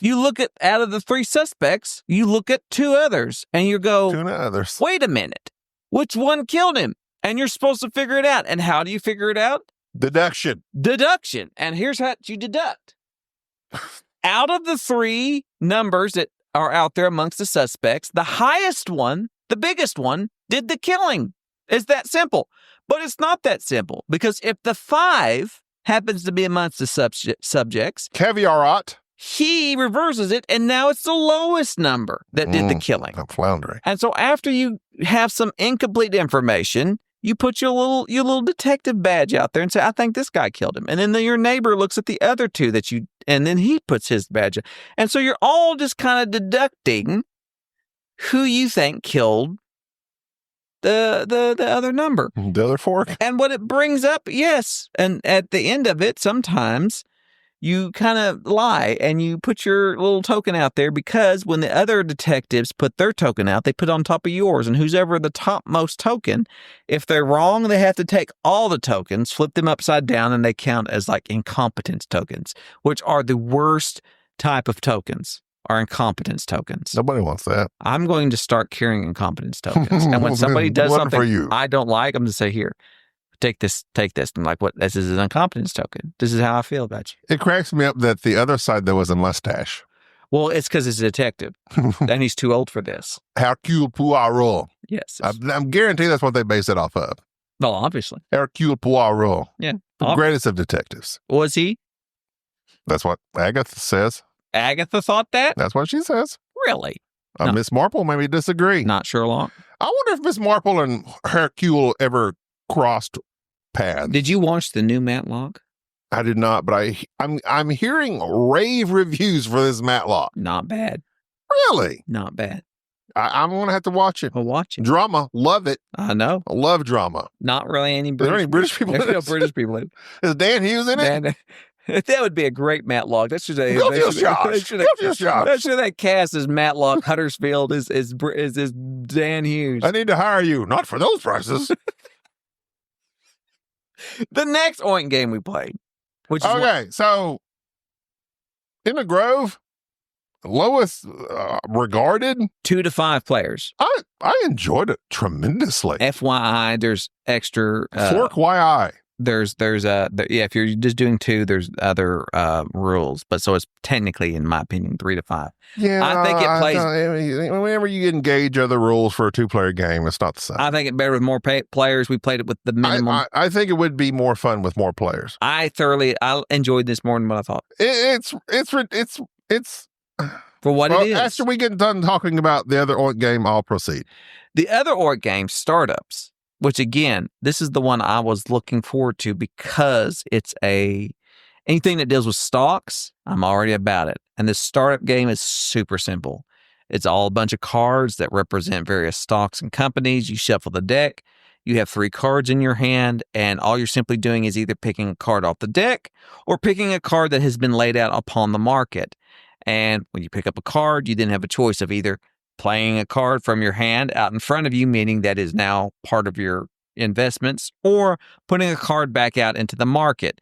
[SPEAKER 3] out of the 3 suspects, you look at 2 others, and you go,
[SPEAKER 2] Tuna others.
[SPEAKER 3] wait a minute, which one killed him? And you're supposed to figure it out. And how do you figure it out?
[SPEAKER 2] Deduction.
[SPEAKER 3] Deduction. And here's how you deduct. Out of the 3 numbers that are out there amongst the suspects, the highest one, the biggest one, did the killing. It's that simple. But it's not that simple, because if the 5 happens to be amongst the subjects,
[SPEAKER 2] Caviarat.
[SPEAKER 3] he reverses it, and now it's the lowest number that did the killing.
[SPEAKER 2] I'm floundering.
[SPEAKER 3] And so after you have some incomplete information, you put your little detective badge out there and say, I think this guy killed him. And then your neighbor looks at the other 2 and then he puts his badge. And so you're all just kind of deducting who you think killed the other number.
[SPEAKER 2] The other fork.
[SPEAKER 3] And what it brings up, yes. And at the end of it, sometimes you kind of lie and you put your little token out there, because when the other detectives put their token out, they put on top of yours. And who's ever the topmost token, if they're wrong, they have to take all the tokens, flip them upside down, and they count as like incompetence tokens, which are the worst type of tokens, are incompetence tokens.
[SPEAKER 2] Nobody wants that.
[SPEAKER 3] I'm going to start carrying incompetence tokens. And when somebody does
[SPEAKER 2] One
[SPEAKER 3] something
[SPEAKER 2] for you.
[SPEAKER 3] I don't like, I'm going to say, here, take this. I'm like, what? This is an incompetence token. This is how I feel about you.
[SPEAKER 2] It cracks me up that the other side there was a mustache.
[SPEAKER 3] Well, it's because it's a detective and he's too old for this.
[SPEAKER 2] Hercule Poirot.
[SPEAKER 3] Yes.
[SPEAKER 2] I'm guaranteed that's what they base it off of.
[SPEAKER 3] Well, obviously.
[SPEAKER 2] Hercule Poirot.
[SPEAKER 3] Yeah.
[SPEAKER 2] The greatest of detectives.
[SPEAKER 3] Was he?
[SPEAKER 2] That's what Agatha says.
[SPEAKER 3] Agatha thought that?
[SPEAKER 2] That's what she says.
[SPEAKER 3] Really? No.
[SPEAKER 2] Miss Marple maybe disagree.
[SPEAKER 3] Not Sherlock.
[SPEAKER 2] I wonder if Miss Marple and Hercule ever crossed paths.
[SPEAKER 3] Did you watch the new Matlock?
[SPEAKER 2] I did not, but I'm hearing rave reviews for this Matlock.
[SPEAKER 3] Not bad.
[SPEAKER 2] Really?
[SPEAKER 3] Not bad.
[SPEAKER 2] I'm going to have to watch it.
[SPEAKER 3] We'll watch it.
[SPEAKER 2] Drama. Love it.
[SPEAKER 3] I know.
[SPEAKER 2] I love drama.
[SPEAKER 3] Not really any
[SPEAKER 2] Are there any British people
[SPEAKER 3] There's
[SPEAKER 2] in
[SPEAKER 3] no
[SPEAKER 2] it?
[SPEAKER 3] British people in it.
[SPEAKER 2] Is Dan Hughes in it?
[SPEAKER 3] Man, that would be a great Matlock. That should
[SPEAKER 2] Go to Josh.
[SPEAKER 3] That should they cast as Matlock Huddersfield is Dan Hughes.
[SPEAKER 2] I need to hire you. Not for those prices.
[SPEAKER 3] The next OINK game we played, which is
[SPEAKER 2] Okay, so in the Grove, lowest regarded.
[SPEAKER 3] 2 to 5 players.
[SPEAKER 2] I enjoyed it tremendously.
[SPEAKER 3] FYI, there's extra.
[SPEAKER 2] Fork YI.
[SPEAKER 3] If you're just doing 2, there's other rules, but so it's technically, in my opinion, 3 to 5.
[SPEAKER 2] Yeah,
[SPEAKER 3] I think it plays.
[SPEAKER 2] Whenever you engage other rules for a 2-player game, it's not the same.
[SPEAKER 3] I think it's better with more players. We played it with the minimum.
[SPEAKER 2] I think it would be more fun with more players.
[SPEAKER 3] I enjoyed this more than what I thought.
[SPEAKER 2] It's
[SPEAKER 3] For what it is.
[SPEAKER 2] After we get done talking about the other OINK game, I'll proceed.
[SPEAKER 3] The other OINK game, Startups, which again, this is the one I was looking forward to because it's anything that deals with stocks, I'm already about it. And this startup game is super simple. It's all a bunch of cards that represent various stocks and companies. You shuffle the deck. You have 3 cards in your hand, and all you're simply doing is either picking a card off the deck or picking a card that has been laid out upon the market. And when you pick up a card, you then have a choice of either playing a card from your hand out in front of you, meaning that is now part of your investments, or putting a card back out into the market.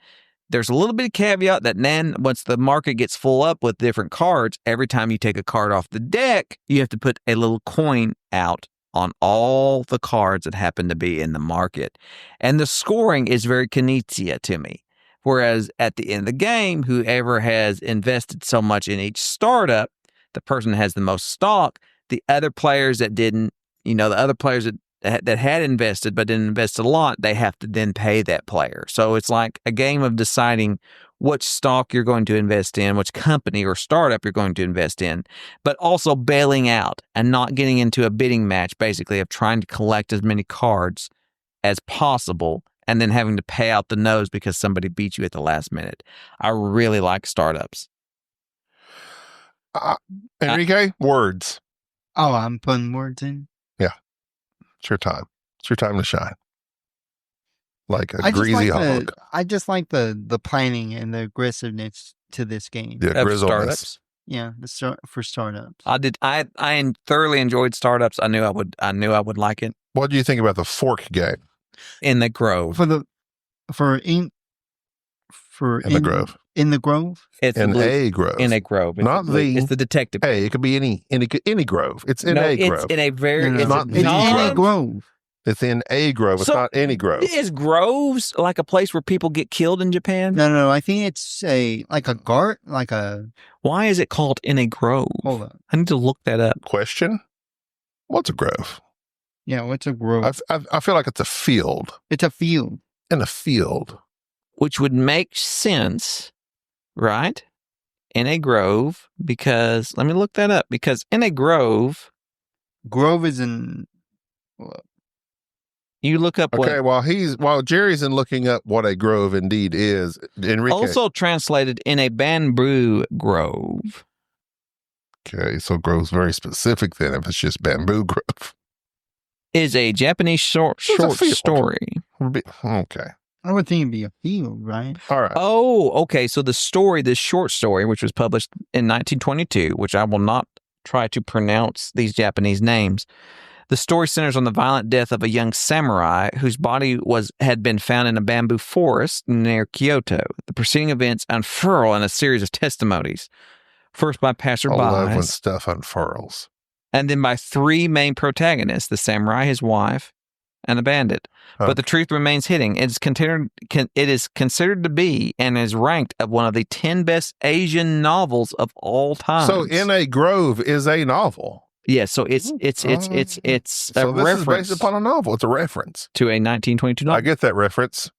[SPEAKER 3] There's a little bit of caveat that then once the market gets full up with different cards, every time you take a card off the deck, you have to put a little coin out on all the cards that happen to be in the market. And the scoring is very Knizia to me. Whereas at the end of the game, whoever has invested so much in each startup, the person that has the most stock, the other players that didn't, the other players that had invested but didn't invest a lot, they have to then pay that player. So it's like a game of deciding which stock you're going to invest in, which company or startup you're going to invest in, but also bailing out and not getting into a bidding match, basically, of trying to collect as many cards as possible and then having to pay out the nose because somebody beat you at the last minute. I really like Startups.
[SPEAKER 2] Enrique, words.
[SPEAKER 4] Oh, I'm putting words in.
[SPEAKER 2] Yeah. It's your time. It's your time to shine. Like a greasy hog.
[SPEAKER 4] I just like the planning and the aggressiveness to this game.
[SPEAKER 2] The
[SPEAKER 3] Of
[SPEAKER 2] grizzleness.
[SPEAKER 3] Startups.
[SPEAKER 4] Yeah, for startups.
[SPEAKER 3] I thoroughly enjoyed Startups. I knew I would like it.
[SPEAKER 2] What do you think about the fork game?
[SPEAKER 3] In the Grove.
[SPEAKER 2] In the Grove.
[SPEAKER 4] In the Grove?
[SPEAKER 3] It's
[SPEAKER 2] In
[SPEAKER 3] the
[SPEAKER 2] a grove.
[SPEAKER 3] In a Grove. It's
[SPEAKER 2] Not the-
[SPEAKER 3] It's the detective.
[SPEAKER 2] Hey, it could be any grove. It's in a grove.
[SPEAKER 3] It's in a very.
[SPEAKER 4] No,
[SPEAKER 3] It's
[SPEAKER 2] not
[SPEAKER 4] it's in a grove.
[SPEAKER 2] It's in a grove. It's
[SPEAKER 3] So,
[SPEAKER 2] not any grove.
[SPEAKER 3] Is groves like a place where people get killed in Japan?
[SPEAKER 4] No, I think it's like a gart,
[SPEAKER 3] Why is it called in a grove?
[SPEAKER 4] hold on.
[SPEAKER 3] I need to look that up.
[SPEAKER 2] Question? What's a grove?
[SPEAKER 4] Yeah, what's a grove?
[SPEAKER 2] I feel like it's a field.
[SPEAKER 4] It's a field.
[SPEAKER 2] In a field.
[SPEAKER 3] Which would make sense, right? In a grove, because let me look that up. Because in a grove,
[SPEAKER 4] Grove is in.
[SPEAKER 3] you look up
[SPEAKER 2] Okay,
[SPEAKER 3] what
[SPEAKER 2] while Jerry's in looking up what a grove indeed is, Enrique.
[SPEAKER 3] also translated in a bamboo grove.
[SPEAKER 2] Okay, so grove's very specific then if it's just bamboo grove.
[SPEAKER 3] Is a Japanese short
[SPEAKER 2] It's a field.
[SPEAKER 3] story.
[SPEAKER 2] Okay.
[SPEAKER 4] I would think it'd be a field, right?
[SPEAKER 2] All right.
[SPEAKER 3] Oh, okay. So this short story, which was published in 1922, which I will not try to pronounce these Japanese names. The story centers on the violent death of a young samurai whose body had been found in a bamboo forest near Kyoto. The preceding events unfurl in a series of testimonies, first by
[SPEAKER 2] I love when
[SPEAKER 3] passersby,
[SPEAKER 2] stuff unfurls.
[SPEAKER 3] and then by 3 main protagonists: the samurai, his wife, and a bandit.
[SPEAKER 2] Okay.
[SPEAKER 3] But the truth remains hidden. It is considered to be and is ranked of one of the 10 best Asian novels of all time.
[SPEAKER 2] So In a Grove is a novel.
[SPEAKER 3] yeah, so it's
[SPEAKER 2] So
[SPEAKER 3] a
[SPEAKER 2] this is
[SPEAKER 3] reference
[SPEAKER 2] based upon a novel. It's a reference.
[SPEAKER 3] to a 1922
[SPEAKER 2] I
[SPEAKER 3] novel
[SPEAKER 2] get that reference.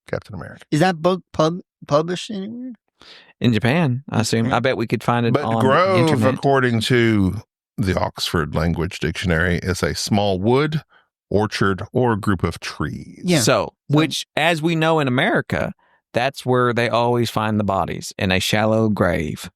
[SPEAKER 2] Captain America.
[SPEAKER 4] Is that book published anywhere?
[SPEAKER 3] in Japan. I assume. I bet we could find it
[SPEAKER 2] But
[SPEAKER 3] on
[SPEAKER 2] grove,
[SPEAKER 3] the internet.
[SPEAKER 2] according to the Oxford Language Dictionary, is a small wood, orchard, or group of trees.
[SPEAKER 4] Yeah.
[SPEAKER 3] So, which, as we know in America, that's where they always find the bodies, in a shallow grave.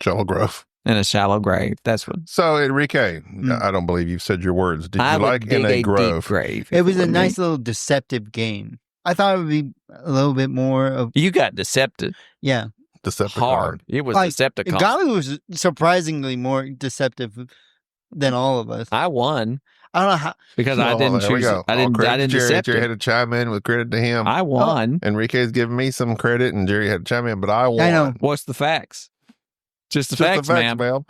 [SPEAKER 2] Shallow grove.
[SPEAKER 3] in a shallow grave. That's what.
[SPEAKER 2] So, Enrique, I don't believe you've said your words. Did
[SPEAKER 3] I
[SPEAKER 2] you
[SPEAKER 3] would
[SPEAKER 2] like In
[SPEAKER 3] dig
[SPEAKER 2] a
[SPEAKER 3] deep
[SPEAKER 2] Grove?
[SPEAKER 3] grave.
[SPEAKER 4] It was
[SPEAKER 3] were
[SPEAKER 4] a
[SPEAKER 3] me.
[SPEAKER 4] nice little deceptive game. I thought it would be a little bit more of
[SPEAKER 3] You got decepted
[SPEAKER 2] Decepticon.
[SPEAKER 3] hard. It was
[SPEAKER 4] like
[SPEAKER 3] Decepticon.
[SPEAKER 4] Golly was surprisingly more deceptive than all of us.
[SPEAKER 3] I won
[SPEAKER 4] I don't know how.
[SPEAKER 3] because I didn't
[SPEAKER 2] there we
[SPEAKER 3] choose.
[SPEAKER 2] go.
[SPEAKER 3] I didn't.
[SPEAKER 2] Credit
[SPEAKER 3] I didn't
[SPEAKER 2] to Jerry.
[SPEAKER 3] decept
[SPEAKER 2] Jerry
[SPEAKER 3] it.
[SPEAKER 2] had to chime in with credit to him.
[SPEAKER 3] I won.
[SPEAKER 2] Enrique's giving me some credit, and Jerry had to chime in, but I won.
[SPEAKER 4] I know.
[SPEAKER 3] What's the facts? Just the
[SPEAKER 2] Just
[SPEAKER 3] facts,
[SPEAKER 2] the facts,
[SPEAKER 3] ma'am.
[SPEAKER 2] ma'am.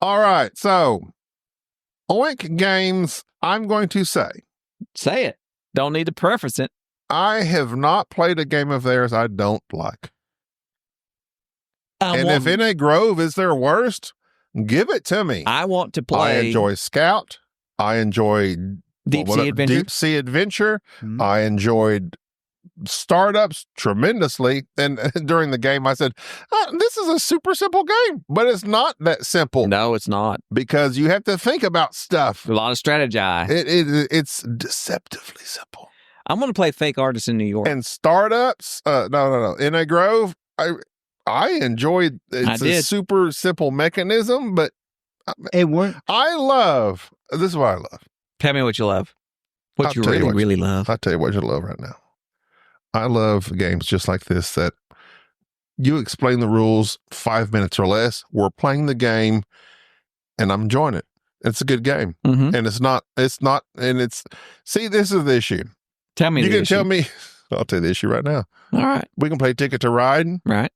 [SPEAKER 2] All right. So, OINK Games, I'm going to say,
[SPEAKER 3] Say it. Don't need to preface it.
[SPEAKER 2] I have not played a game of theirs I don't like. And if In a Grove is their worst, give it to me.
[SPEAKER 3] I want to
[SPEAKER 2] I
[SPEAKER 3] play
[SPEAKER 2] enjoy Scout. I enjoy
[SPEAKER 3] Deep Sea Adventure.
[SPEAKER 2] Deep Sea Adventure.
[SPEAKER 4] Mhm.
[SPEAKER 2] I enjoyed Startups tremendously. And during the game, I said, this is a super simple game, but it's not that simple
[SPEAKER 3] No, it's not.
[SPEAKER 2] because you have to think about stuff.
[SPEAKER 3] A lot of strategy.
[SPEAKER 2] It's deceptively simple.
[SPEAKER 3] I'm going to play Fake Artists in New York.
[SPEAKER 2] And Startups, no. In a Grove, I enjoyed. It's a
[SPEAKER 3] did.
[SPEAKER 2] super simple mechanism, but
[SPEAKER 4] It weren't.
[SPEAKER 2] I love. This is what I love.
[SPEAKER 3] Tell me what you love. What
[SPEAKER 2] I'll
[SPEAKER 3] you
[SPEAKER 2] tell you
[SPEAKER 3] really,
[SPEAKER 2] what you-
[SPEAKER 3] really love.
[SPEAKER 2] I'll tell you what you love right now. I love games just like this that you explain the rules 5 minutes or less. We're playing the game, and I'm enjoying it. It's a good game,
[SPEAKER 3] Mm-hmm.
[SPEAKER 2] and see, this is the issue.
[SPEAKER 3] Tell me
[SPEAKER 2] You
[SPEAKER 3] the
[SPEAKER 2] can
[SPEAKER 3] issue.
[SPEAKER 2] tell me. I'll tell you the issue right now.
[SPEAKER 3] All right.
[SPEAKER 2] We can play Ticket to Ride.
[SPEAKER 3] Right.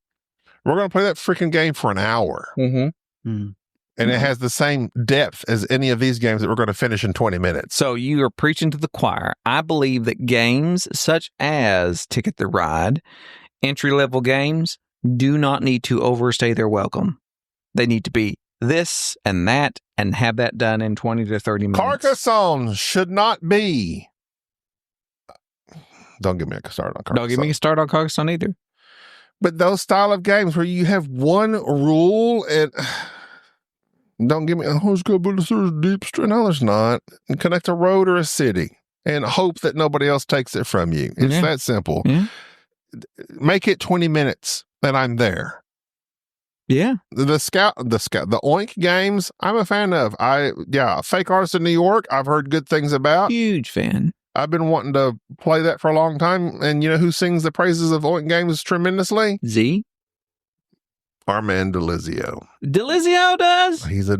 [SPEAKER 2] We're going to play that freaking game for an hour.
[SPEAKER 3] Mm-hmm.
[SPEAKER 4] Mm.
[SPEAKER 2] And it has the same depth as any of these games that we're going to finish in 20 minutes.
[SPEAKER 3] So you are preaching to the choir. I believe that games such as Ticket the Ride, entry-level games, do not need to overstay their welcome. They need to be this and that and have that done in 20 to 30 minutes.
[SPEAKER 2] Carcassonne should not be. Don't give me a start on Carcassonne.
[SPEAKER 3] Don't give me a start on Carcassonne either.
[SPEAKER 2] But those style of games where you have one rule and don't give me it's good, but there's deep street. No, there's not. And connect a road or a city and hope that nobody else takes it from you. It's
[SPEAKER 3] Yeah.
[SPEAKER 2] that simple.
[SPEAKER 3] Yeah.
[SPEAKER 2] Make it 20 minutes and I'm there.
[SPEAKER 3] Yeah.
[SPEAKER 2] The OINK games, I'm a fan of. Fake Artists in New York, I've heard good things about.
[SPEAKER 3] Huge fan.
[SPEAKER 2] I've been wanting to play that for a long time. And you know who sings the praises of OINK games tremendously?
[SPEAKER 3] Z.
[SPEAKER 2] Armand Delizio.
[SPEAKER 3] Delizio does.
[SPEAKER 2] He's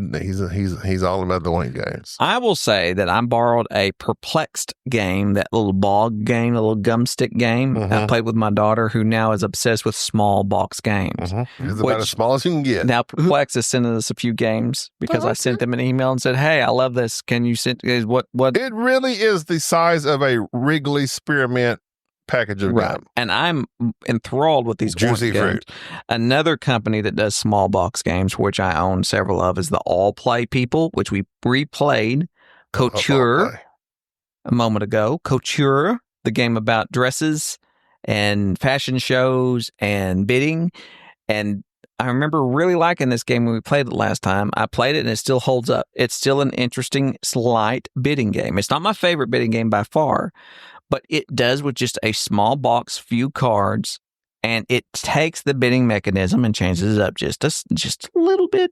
[SPEAKER 2] all about the OINK games.
[SPEAKER 3] I will say that I borrowed a Perplexed game, that little bog game, a little gumstick game. I
[SPEAKER 2] Mhm.
[SPEAKER 3] played with my daughter, who now is obsessed with small box games.
[SPEAKER 2] It's about as small as you can get.
[SPEAKER 3] Now Perplexed is sending us a few games because I sent them an email and said, "Hey, I love this. Can you send what?"
[SPEAKER 2] It really is the size of a Wrigley Spearmint package of
[SPEAKER 3] Right.
[SPEAKER 2] gum.
[SPEAKER 3] And I'm enthralled with these
[SPEAKER 2] Juicy
[SPEAKER 3] OINK games.
[SPEAKER 2] fruit.
[SPEAKER 3] Another company that does small box games, which I own several of, is the All Play People, which we replayed. Couture a moment ago. Couture, the game about dresses and fashion shows and bidding. And I remember really liking this game when we played it last time. I played it and it still holds up. It's still an interesting, slight bidding game. It's not my favorite bidding game by far, but it does with just a small box, few cards, and it takes the bidding mechanism and changes it up just a little bit.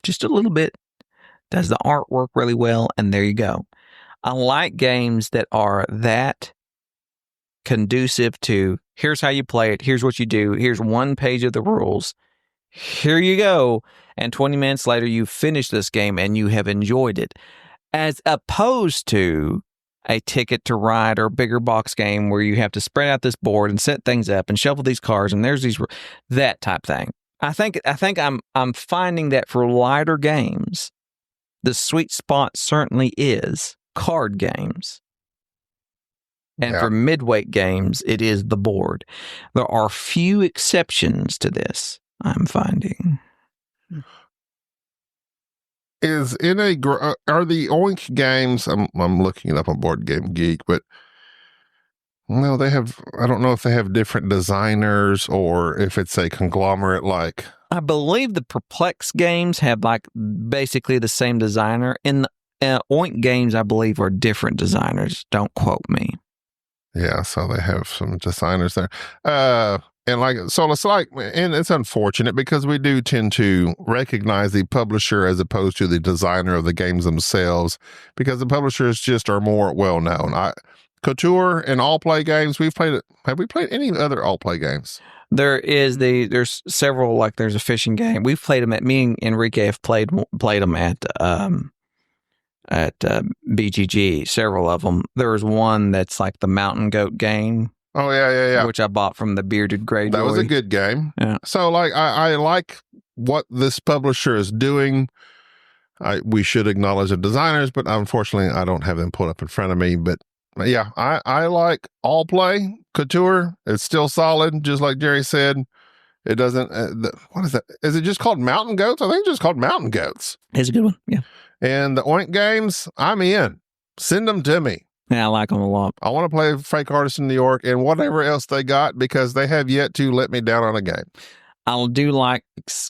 [SPEAKER 3] Just a little bit. Does the artwork really well, and there you go. I like games that are that conducive to, here's how you play it, here's what you do, here's one page of the rules, here you go, and 20 minutes later you finish this game and you have enjoyed it, as opposed to a Ticket to Ride or bigger box game where you have to spread out this board and set things up and shuffle these cards and there's these, that type thing. I think I'm finding that for lighter games, the sweet spot certainly is card games. And for midweight games, it is the board. There are few exceptions to this, I'm finding.
[SPEAKER 2] Are the OINK games? I'm looking it up on Board Game Geek, but no, they have. I don't know if they have different designers or if it's a conglomerate like.
[SPEAKER 3] I believe the Perplex games have like basically the same designer. In the OINK games, I believe, are different designers. Don't quote me.
[SPEAKER 2] Yeah, so they have some designers there. And so it's like, and it's unfortunate because we do tend to recognize the publisher as opposed to the designer of the games themselves, because the publishers just are more well known. Couture and All Play Games, have we played any other All Play games?
[SPEAKER 3] There's several, like there's a fishing game. We've played them me and Enrique have played them at BGG, several of them. There was one that's like the Mountain Goat game.
[SPEAKER 2] Oh, yeah.
[SPEAKER 3] Which I bought from the Bearded Greyjoy.
[SPEAKER 2] That was a good game.
[SPEAKER 3] Yeah.
[SPEAKER 2] So, like, I like what this publisher is doing. We should acknowledge the designers, but unfortunately, I don't have them put up in front of me. But yeah, I like All Play Couture. It's still solid, just like Jerry said. It doesn't. What is that? Is it just called Mountain Goats? I think it's just called Mountain Goats.
[SPEAKER 3] It's a good one. Yeah.
[SPEAKER 2] And the OINK Games, I'm in. Send them to me.
[SPEAKER 3] Yeah, I like them a lot.
[SPEAKER 2] I want to play Fake Artists in New York and whatever else they got, because they have yet to let me down on a game.
[SPEAKER 3] I do like,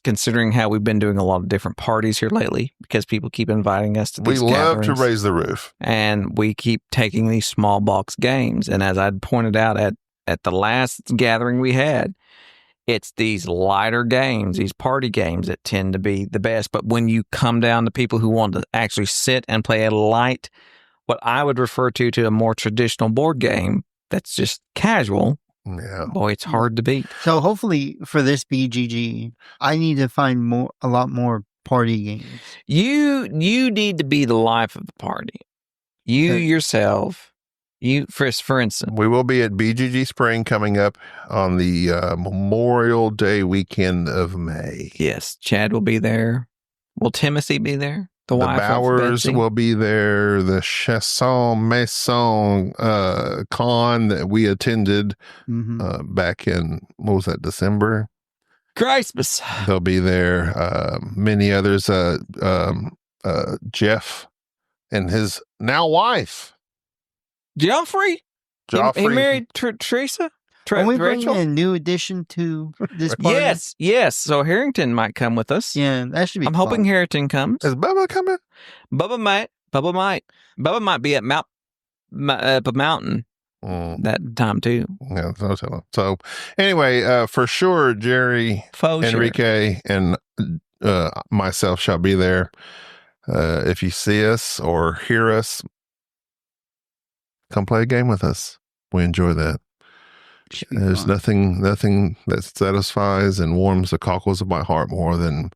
[SPEAKER 3] considering how we've been doing a lot of different parties here lately, because people keep inviting us to these gatherings.
[SPEAKER 2] We love to raise the roof.
[SPEAKER 3] And we keep taking these small box games. And as I'd pointed out at the last gathering we had, it's these lighter games, these party games that tend to be the best. But when you come down to people who want to actually sit and play a light, what I would refer to a more traditional board game that's just casual,
[SPEAKER 2] yeah,
[SPEAKER 3] boy, it's hard to beat.
[SPEAKER 4] So hopefully for this BGG, I need to find a lot more party games.
[SPEAKER 3] You need to be the life of the party. You yourself, for instance.
[SPEAKER 2] We will be at BGG Spring coming up on the Memorial Day weekend of May.
[SPEAKER 3] Yes, Chad will be there. Will Timothy be there? The
[SPEAKER 2] Bowers will be there. The Chasson Maison con that we attended back in, what was that, December?
[SPEAKER 3] Christmas.
[SPEAKER 2] They'll be there. Many others. Jeff and his now wife.
[SPEAKER 3] Joffrey? He married Teresa?
[SPEAKER 4] Are we bringing a new addition to this party?
[SPEAKER 3] Yes. So Harrington might come with us.
[SPEAKER 4] Yeah, that should be
[SPEAKER 3] I'm hoping Harrington comes.
[SPEAKER 2] Is Bubba coming?
[SPEAKER 3] Bubba might. Bubba might be at up a mountain that time too.
[SPEAKER 2] Yeah, so anyway, for sure, Jerry, Enrique, and myself shall be there. If you see us or hear us, come play a game with us. We enjoy that. There's nothing that satisfies and warms the cockles of my heart more than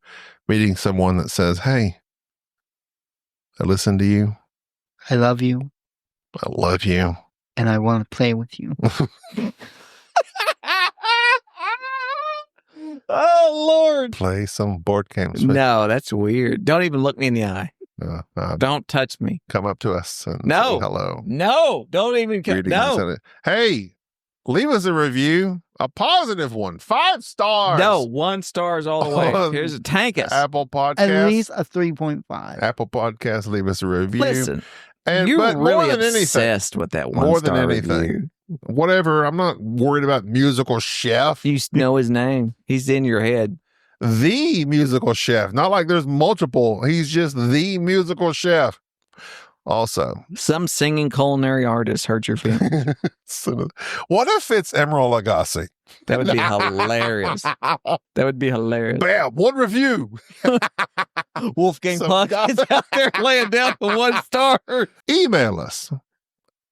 [SPEAKER 2] meeting someone that says, "Hey, I listen to you.
[SPEAKER 4] I love you.
[SPEAKER 2] I love you.
[SPEAKER 4] And I want to play with you."
[SPEAKER 3] Oh, Lord.
[SPEAKER 2] Play some board games.
[SPEAKER 3] No, that's weird. Don't even look me in the eye. Don't touch me.
[SPEAKER 2] Come up to us and say hello.
[SPEAKER 3] No, don't even come. No.
[SPEAKER 2] Hey, leave us a review, a positive one, 5 stars.
[SPEAKER 3] No, 1 star is all the way. Here's a tank us.
[SPEAKER 2] Apple Podcast.
[SPEAKER 4] At least a 3.5.
[SPEAKER 2] Apple Podcast, leave us a review.
[SPEAKER 3] Listen,
[SPEAKER 2] but
[SPEAKER 3] you're really
[SPEAKER 2] obsessed
[SPEAKER 3] with that 1 star review.
[SPEAKER 2] Whatever. I'm not worried about Musical Chef.
[SPEAKER 3] You know his name. He's in your head.
[SPEAKER 2] The Musical Chef. Not like there's multiple. He's just the Musical Chef. Also,
[SPEAKER 3] some singing culinary artist hurt your feelings.
[SPEAKER 2] What if it's Emerald Lagasse?
[SPEAKER 3] That would be hilarious. That would be hilarious.
[SPEAKER 2] Bam! 1 review.
[SPEAKER 3] Wolfgang Puck is out there laying down the 1 star.
[SPEAKER 2] Email us.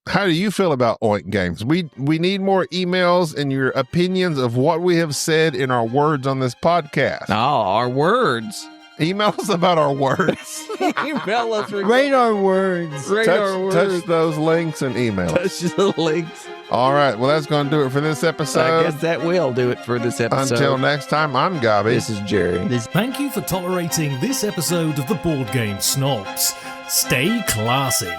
[SPEAKER 2] How do you feel about OINK Games? We need more emails and your opinions of what we have said in our words on this podcast.
[SPEAKER 3] Oh, our words.
[SPEAKER 2] Email us about our words.
[SPEAKER 3] Email us.
[SPEAKER 4] Rate our words.
[SPEAKER 2] Touch those links and email us.
[SPEAKER 3] Touch the links.
[SPEAKER 2] All right. Well, that's going to do it for this episode.
[SPEAKER 3] I guess that will do it for this episode.
[SPEAKER 2] Until next time, I'm Gabi.
[SPEAKER 3] This is Jerry.
[SPEAKER 1] Thank you for tolerating this episode of the Board Game Snobs. Stay classy.